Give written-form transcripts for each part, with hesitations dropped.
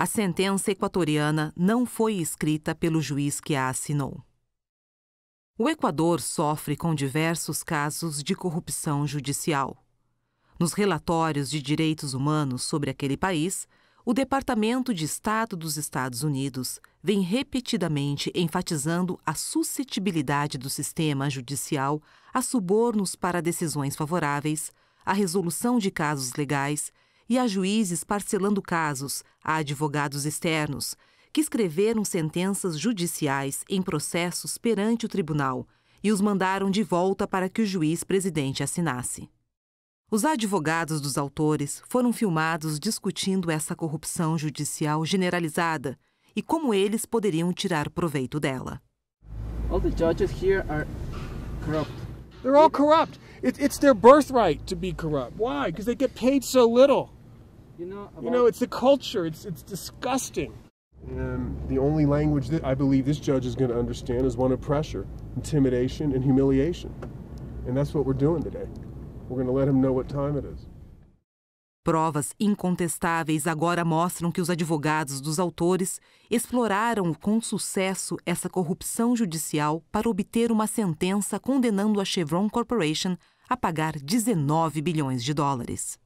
A sentença equatoriana não foi escrita pelo juiz que a assinou. O Equador sofre com diversos casos de corrupção judicial. Nos relatórios de direitos humanos sobre aquele país, o Departamento de Estado dos Estados Unidos vem repetidamente enfatizando a suscetibilidade do sistema judicial a subornos para decisões favoráveis, a resolução de casos legais e a juízes parcelando casos a advogados externos que escreveram sentenças judiciais em processos perante o tribunal e os mandaram de volta para que o juiz presidente assinasse. Os advogados dos autores foram filmados discutindo essa corrupção judicial generalizada e como eles poderiam tirar proveito dela. All the judges here are corrupt. They're all corrupt. It's their birthright to be corrupt. Why? Because they get paid so little. It's the culture. It's disgusting. And the only language that I believe this judge is going to understand is one of pressure, intimidation, and humiliation. And that's what we're doing today. We're going to let him know what time it is. Provas incontestáveis agora mostram que os advogados dos autores exploraram com sucesso essa corrupção judicial para obter uma sentença condenando a Chevron Corporation a pagar 19 bilhões de dólares.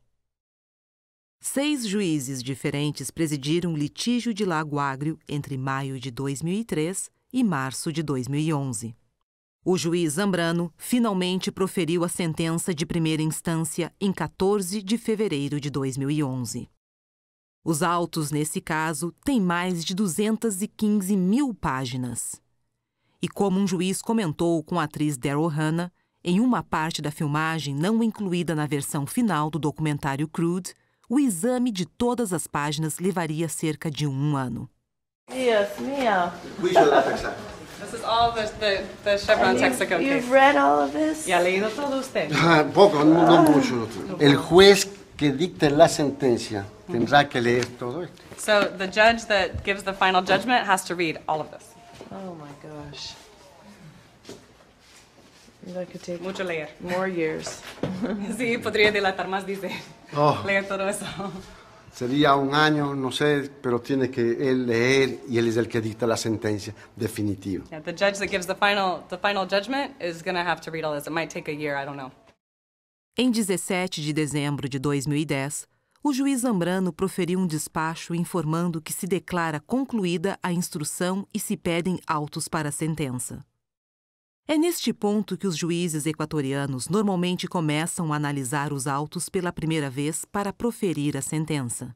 6 juízes diferentes presidiram o litígio de Lago Agrio entre maio de 2003 e março de 2011. O juiz Zambrano finalmente proferiu a sentença de primeira instância em 14 de fevereiro de 2011. Os autos, nesse caso, têm mais de 215 mil páginas. E como um juiz comentou com a atriz Daryl Hannah, em uma parte da filmagem não incluída na versão final do documentário Crude, o exame de todas as páginas levaria cerca de 1 ano. Dios mío. This is all the Chevron Texaco case. You've read all of this? ¿Y ha leído todo usted? Poco, no mucho. El juez que dicte la sentencia tendrá que leer todo esto. So the judge that gives the final judgment has to read all of this. Oh my gosh. That could take Mucho leer. more years. Sí, podría dilatar más, dice. Oh. Leer todo eso. Sería 1 año, no sé, pero tiene que él leer y él es el que dicta la sentencia definitiva. Yeah, the judge that gives the final judgment is going to have to read all this. It might take a year, I don't know. Em 17 de dezembro de 2010, o juiz Zambrano proferiu um despacho informando que se declara concluída a instrução e se pedem autos para a sentença. É neste ponto que os juízes equatorianos normalmente começam a analisar os autos pela primeira vez para proferir a sentença.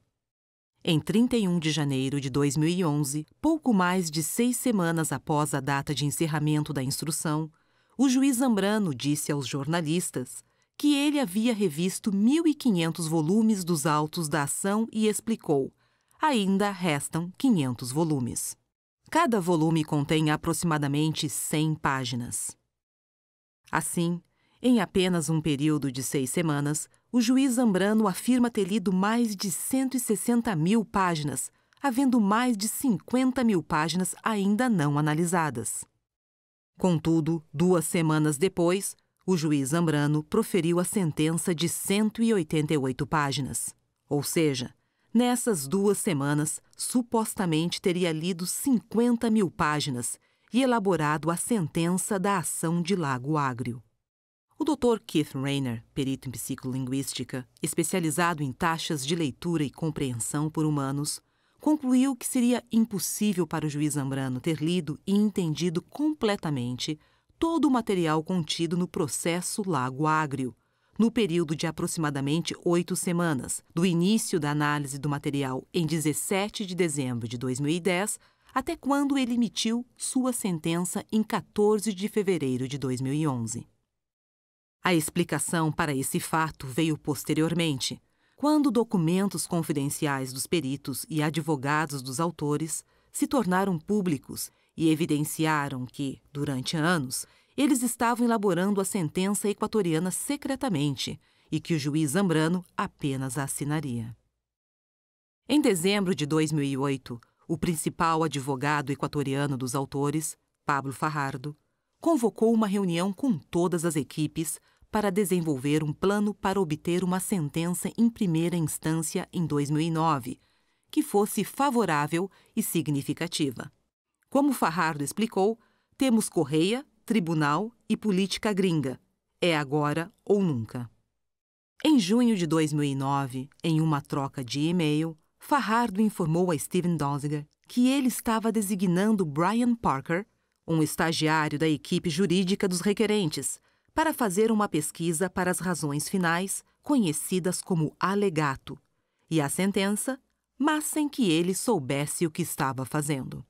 Em 31 de janeiro de 2011, pouco mais de 6 semanas após a data de encerramento da instrução, o juiz Zambrano disse aos jornalistas que ele havia revisto 1.500 volumes dos autos da ação e explicou: ainda restam 500 volumes. Cada volume contém aproximadamente 100 páginas. Assim, em apenas um período de 6 semanas, o juiz Zambrano afirma ter lido mais de 160 mil páginas, havendo mais de 50 mil páginas ainda não analisadas. Contudo, 2 semanas depois, o juiz Zambrano proferiu a sentença de 188 páginas, ou seja, nessas 2 semanas, supostamente teria lido 50 mil páginas e elaborado a sentença da ação de Lago Agrio. O Dr. Keith Rayner, perito em psicolinguística, especializado em taxas de leitura e compreensão por humanos, concluiu que seria impossível para o juiz Zambrano ter lido e entendido completamente todo o material contido no processo Lago Agrio, no período de aproximadamente 8 semanas, do início da análise do material em 17 de dezembro de 2010 até quando ele emitiu sua sentença em 14 de fevereiro de 2011. A explicação para esse fato veio posteriormente, quando documentos confidenciais dos peritos e advogados dos autores se tornaram públicos e evidenciaram que, durante anos, eles estavam elaborando a sentença equatoriana secretamente e que o juiz Zambrano apenas a assinaria. Em dezembro de 2008, o principal advogado equatoriano dos autores, Pablo Fajardo, convocou uma reunião com todas as equipes para desenvolver um plano para obter uma sentença em primeira instância em 2009, que fosse favorável e significativa. Como Fajardo explicou, temos Correia, tribunal e política gringa. É agora ou nunca. Em junho de 2009, em uma troca de e-mail, Fajardo informou a Steven Donziger que ele estava designando Brian Parker, um estagiário da equipe jurídica dos requerentes, para fazer uma pesquisa para as razões finais, conhecidas como alegato, e a sentença, mas sem que ele soubesse o que estava fazendo.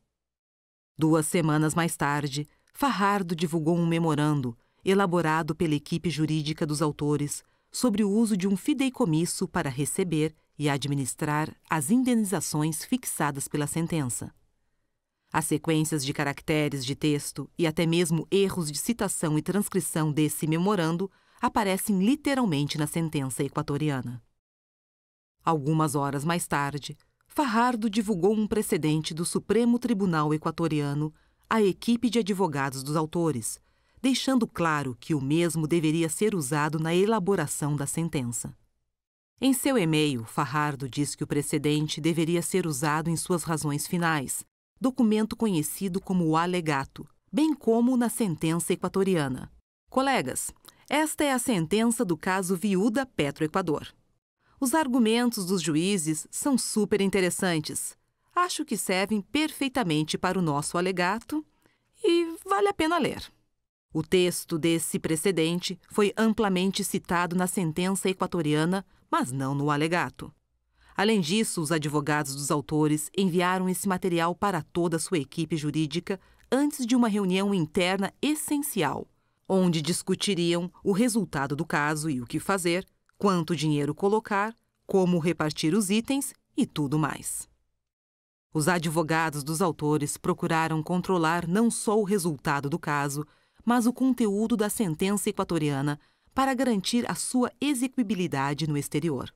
2 semanas mais tarde, Fajardo divulgou um memorando, elaborado pela equipe jurídica dos autores, sobre o uso de um fideicomisso para receber e administrar as indenizações fixadas pela sentença. As sequências de caracteres de texto e até mesmo erros de citação e transcrição desse memorando aparecem literalmente na sentença equatoriana. Algumas horas mais tarde, Fajardo divulgou um precedente do Supremo Tribunal Equatoriano à equipe de advogados dos autores, deixando claro que o mesmo deveria ser usado na elaboração da sentença. Em seu e-mail, Fajardo diz que o precedente deveria ser usado em suas razões finais, documento conhecido como o alegato, bem como na sentença equatoriana. Colegas, esta é a sentença do caso Viúda Petroequador. Os argumentos dos juízes são super interessantes. Acho que servem perfeitamente para o nosso alegato e vale a pena ler. O texto desse precedente foi amplamente citado na sentença equatoriana, mas não no alegato. Além disso, os advogados dos autores enviaram esse material para toda a sua equipe jurídica antes de uma reunião interna essencial, onde discutiriam o resultado do caso e o que fazer, quanto dinheiro colocar, como repartir os itens e tudo mais. Os advogados dos autores procuraram controlar não só o resultado do caso, mas o conteúdo da sentença equatoriana para garantir a sua execuibilidade no exterior.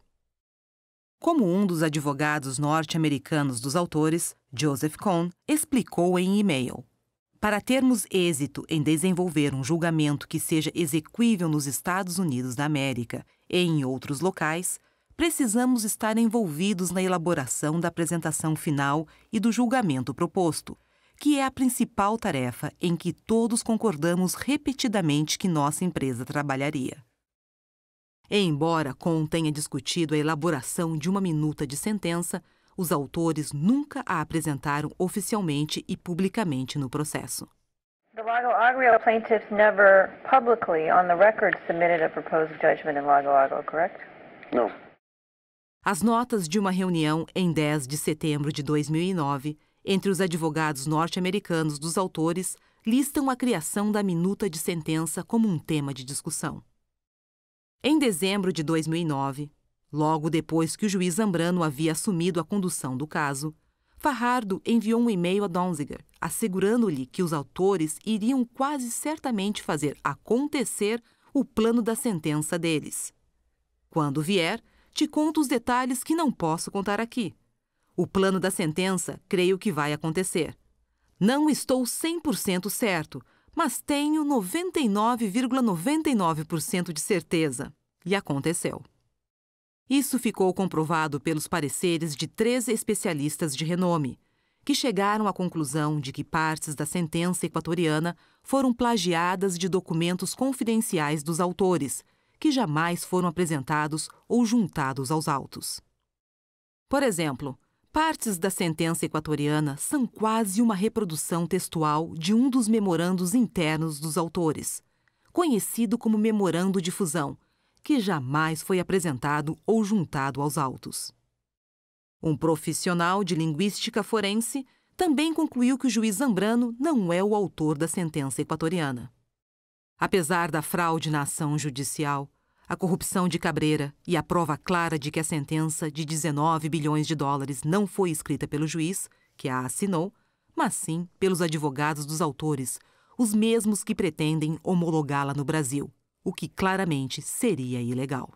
Como um dos advogados norte-americanos dos autores, Joseph Cohn, explicou em e-mail, para termos êxito em desenvolver um julgamento que seja exequível nos Estados Unidos da América e em outros locais, precisamos estar envolvidos na elaboração da apresentação final e do julgamento proposto, que é a principal tarefa em que todos concordamos repetidamente que nossa empresa trabalharia. E embora Cohn tenha discutido a elaboração de uma minuta de sentença, os autores nunca a apresentaram oficialmente e publicamente no processo. The Lago Agrio plaintiffs never publicly on the record submitted a proposed judgment in Lago Agrio, correct? No. As notas de uma reunião em 10 de setembro de 2009 entre os advogados norte-americanos dos autores listam a criação da minuta de sentença como um tema de discussão. Em dezembro de 2009, logo depois que o juiz Zambrano havia assumido a condução do caso, Fajardo enviou um e-mail a Donziger, assegurando-lhe que os autores iriam quase certamente fazer acontecer o plano da sentença deles. Quando vier, te conto os detalhes que não posso contar aqui. O plano da sentença creio que vai acontecer. Não estou 100% certo, mas tenho 99,99% de certeza. E aconteceu. Isso ficou comprovado pelos pareceres de 3 especialistas de renome, que chegaram à conclusão de que partes da sentença equatoriana foram plagiadas de documentos confidenciais dos autores, que jamais foram apresentados ou juntados aos autos. Por exemplo, partes da sentença equatoriana são quase uma reprodução textual de um dos memorandos internos dos autores, conhecido como memorando de fusão, que jamais foi apresentado ou juntado aos autos. Um profissional de linguística forense também concluiu que o juiz Zambrano não é o autor da sentença equatoriana. Apesar da fraude na ação judicial, a corrupção de Cabrera e a prova clara de que a sentença de 19 bilhões de dólares não foi escrita pelo juiz, que a assinou, mas sim pelos advogados dos autores, os mesmos que pretendem homologá-la no Brasil, o que claramente seria ilegal.